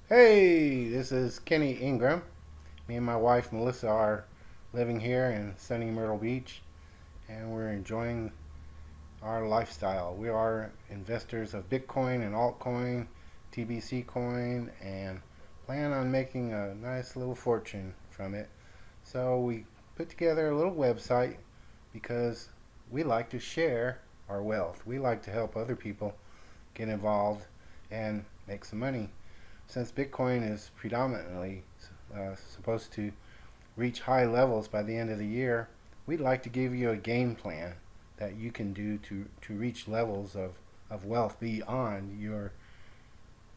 Hey, this is Kenny Ingram. Me and my wife Melissa are living here in sunny Myrtle Beach and we're enjoying our lifestyle. We are investors of Bitcoin and altcoin, TBC coin, and plan on making a nice little fortune from it. So we put together a little website because we like to share our wealth. We like to help other people get involved and make some money. Since Bitcoin is predominantly supposed to reach high levels by the end of the year, we'd like to give you a game plan that you can do to reach levels of wealth beyond your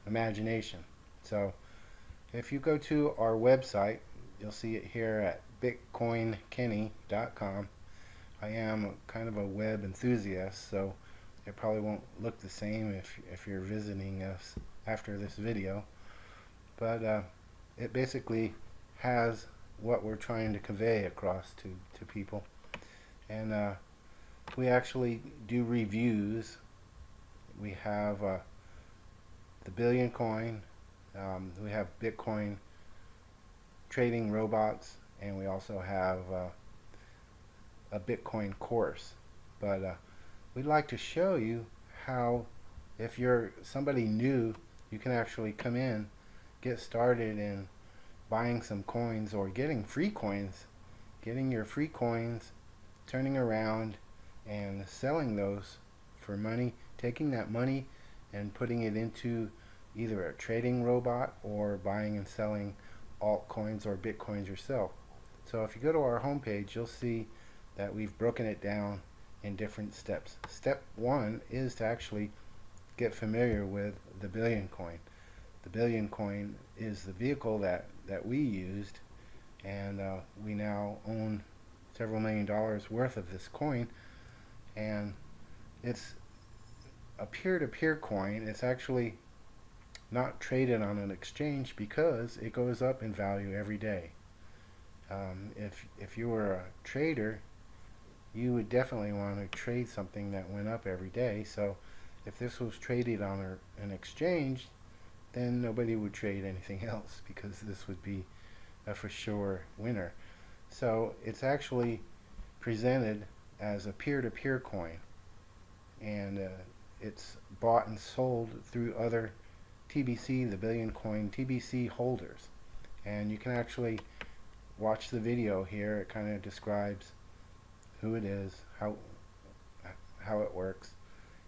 imagination. So if you go to our website, you'll see it here at bitcoinkenny.com. I am kind of a web enthusiast, so it probably won't look the same if you're visiting us after this video. But it basically has what we're trying to convey across to people. And we actually do reviews. We have the Billion Coin, we have Bitcoin trading robots, and we also have a Bitcoin course. But we'd like to show you how, if you're somebody new, you can actually come in, get started in buying some coins or getting free coins, getting your free coins, turning around and selling those for money, taking that money and putting it into either a trading robot or buying and selling altcoins or bitcoins yourself. So if you go to our homepage, you'll see that we've broken it down in different steps. Step one is to actually get familiar with the Billion Coin. The Billion Coin is the vehicle that we used, and we now own several $1,000,000 worth of this coin, and it's a peer-to-peer coin. It's actually not traded on an exchange because it goes up in value every day. If you were a trader, you would definitely want to trade something that went up every day. So if this was traded on an exchange, then nobody would trade anything else because this would be a for sure winner. So it's actually presented as a peer-to-peer coin, and it's bought and sold through other TBC, the Billion Coin TBC holders. And you can actually watch the video here. It kind of describes who it is, how it works.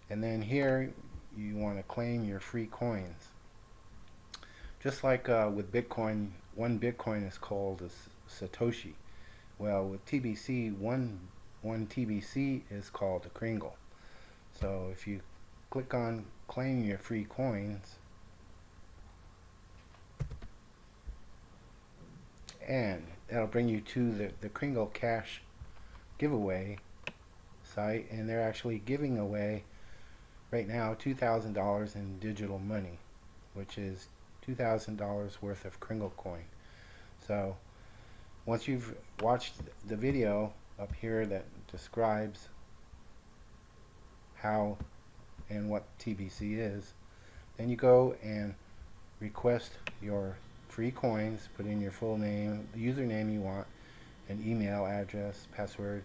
And then here you want to claim your free coins. Just like with Bitcoin, one Bitcoin is called a Satoshi. Well, with TBC, one TBC is called a Kringle. So if you click on claim your free coins, and that'll bring you to the Kringle Cash giveaway site, and they're actually giving away right now $2,000 in digital money, which is $2,000 worth of Kringle coin. So once you've watched the video up here that describes how and what TBC is, then you go and request your free coins, put in your full name, the username you want, an email address, password,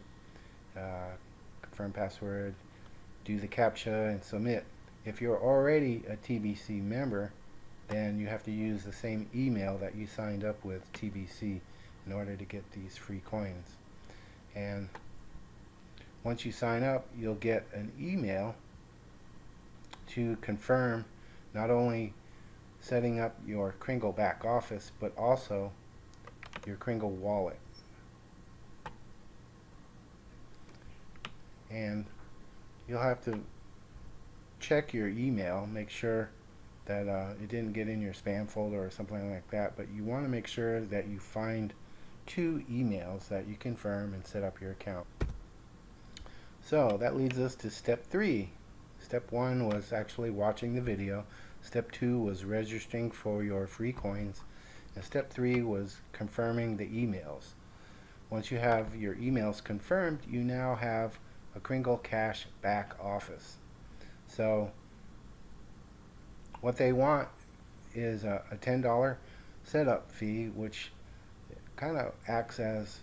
confirm password, do the CAPTCHA, and submit. If you're already a TBC member, then you have to use the same email that you signed up with TBC in order to get these free coins. And once you sign up, you'll get an email to confirm not only setting up your Kringle back office, but also your Kringle wallet. And you'll have to check your email, make sure that it didn't get in your spam folder or something like that, but you want to make sure that you find 2 emails that you confirm and set up your account. So that leads us to step 3. Step 1 was actually watching the video. Step 2 was registering for your free coins. And step 3 was confirming the emails. Once you have your emails confirmed, you now have a Kringle Cash back office. So what they want is a $10 setup fee, which kind of acts as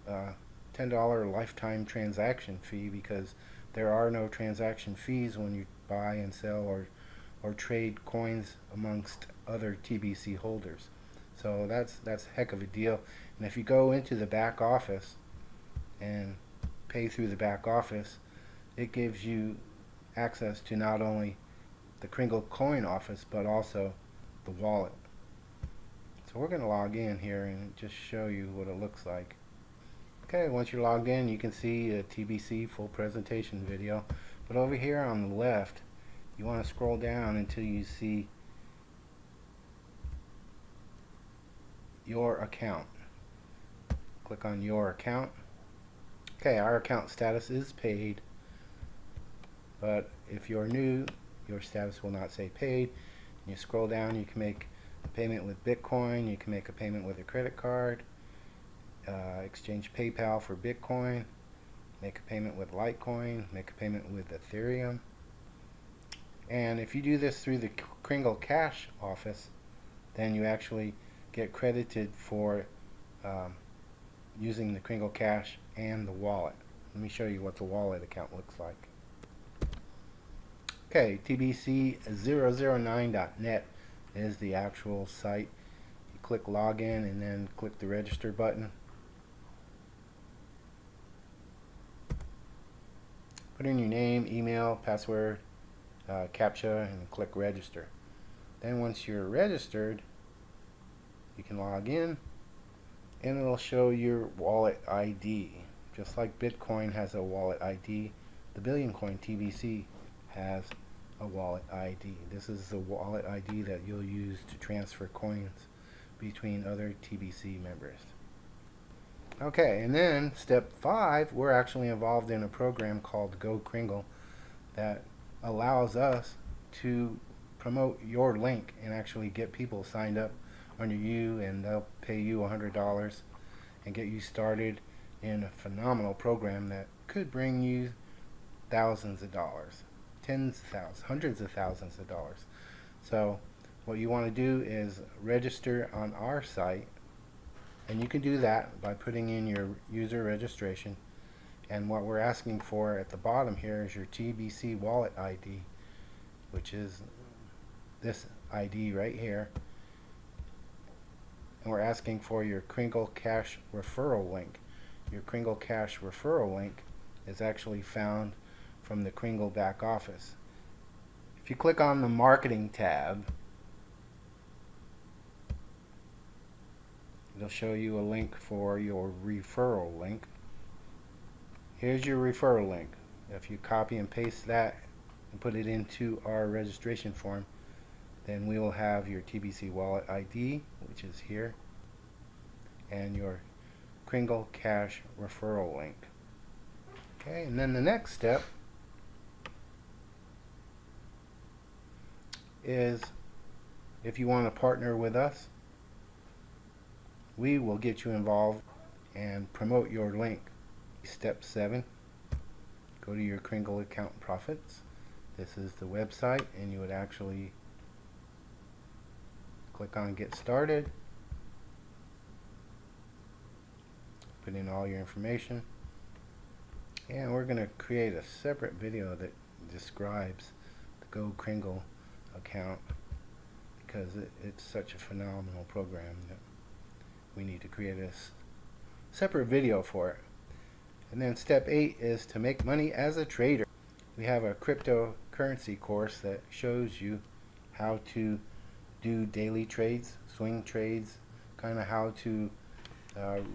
a $10 lifetime transaction fee, because there are no transaction fees when you buy and sell or trade coins amongst other TBC holders. So that's a heck of a deal. And if you go into the back office and pay through the back office, it gives you access to not only the Kringle coin office but also the wallet. So we're going to log in here and just show you what it looks like. Okay, once you're logged in, you can see a TBC full presentation video. But over here on the left, you want to scroll down until you see your account. Click on your account. Okay, our account status is paid, but if you're new, your status will not say paid. You scroll down, you can make a payment with Bitcoin, you can make a payment with a credit card, exchange PayPal for Bitcoin, make a payment with Litecoin, make a payment with Ethereum. And if you do this through the Kringle Cash office, then you actually get credited for using the Kringle Cash and the wallet. Let me show you what the wallet account looks like. Okay, tbc009.net is the actual site. You click login and then click the register button. Put in your name, email, password, CAPTCHA, and click register. Then once you're registered, you can log in and it'll show your wallet ID. Just like Bitcoin has a wallet ID, the Billion Coin TBC has a wallet ID. This is the wallet ID that you'll use to transfer coins between other TBC members. Okay, and then step 5, we're actually involved in a program called Go Kringle that allows us to promote your link and actually get people signed up under you, and they'll pay you $100 and get you started in a phenomenal program that could bring you thousands of dollars, tens of thousands, hundreds of thousands of dollars. So what you want to do is register on our site, and you can do that by putting in your user registration. And what we're asking for at the bottom here is your TBC wallet ID, which is this ID right here. And we're asking for your Kringle Cash referral link. Your Kringle Cash referral link is actually found from the Kringle back office. If you click on the marketing tab, it'll show you a link for your referral link. Here's your referral link. If you copy and paste that and put it into our registration form, then we will have your TBC wallet ID, which is here, and your Kringle Cash referral link. Okay, and then the next step is, if you want to partner with us, we will get you involved and promote your link. Step 7, go to your Kringle account profits. This is the website, and you would actually click on Get Started, put in all your information, and we're going to create a separate video that describes the Go Kringle account, because it's such a phenomenal program that we need to create a separate video for it. And then step 8 is to make money as a trader. We have a cryptocurrency course that shows you how to do daily trades, swing trades, kind of how to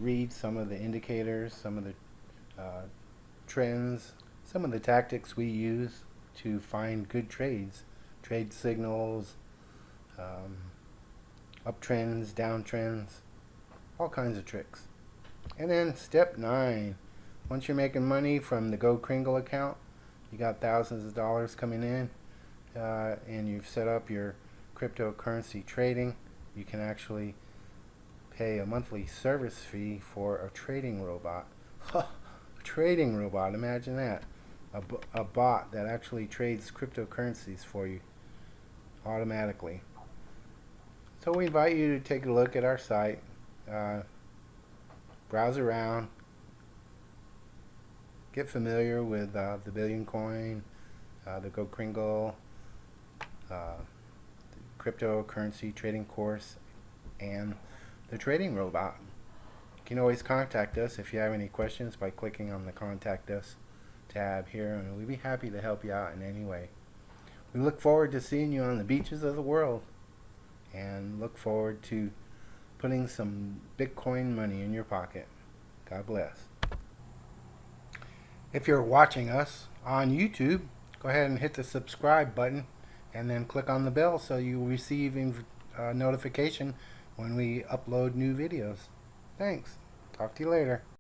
read some of the indicators, some of the trends, some of the tactics we use to find good trades, trade signals, uptrends, downtrends, all kinds of tricks. And then step 9, once you're making money from the Go Kringle account, you got thousands of dollars coming in, and you've set up your cryptocurrency trading, you can actually pay a monthly service fee for a trading robot. A trading robot, imagine that. A bot that actually trades cryptocurrencies for you automatically. So we invite you to take a look at our site, browse around, get familiar with the Billion Coin, the Go Kringle, the cryptocurrency trading course, and the trading robot. You can always contact us if you have any questions by clicking on the Contact Us tab here, and we'd be happy to help you out in any way. We look forward to seeing you on the beaches of the world, and look forward to putting some Bitcoin money in your pocket. God bless. If you're watching us on YouTube, go ahead and hit the subscribe button and then click on the bell so you receive notification when we upload new videos. Thanks. Talk to you later.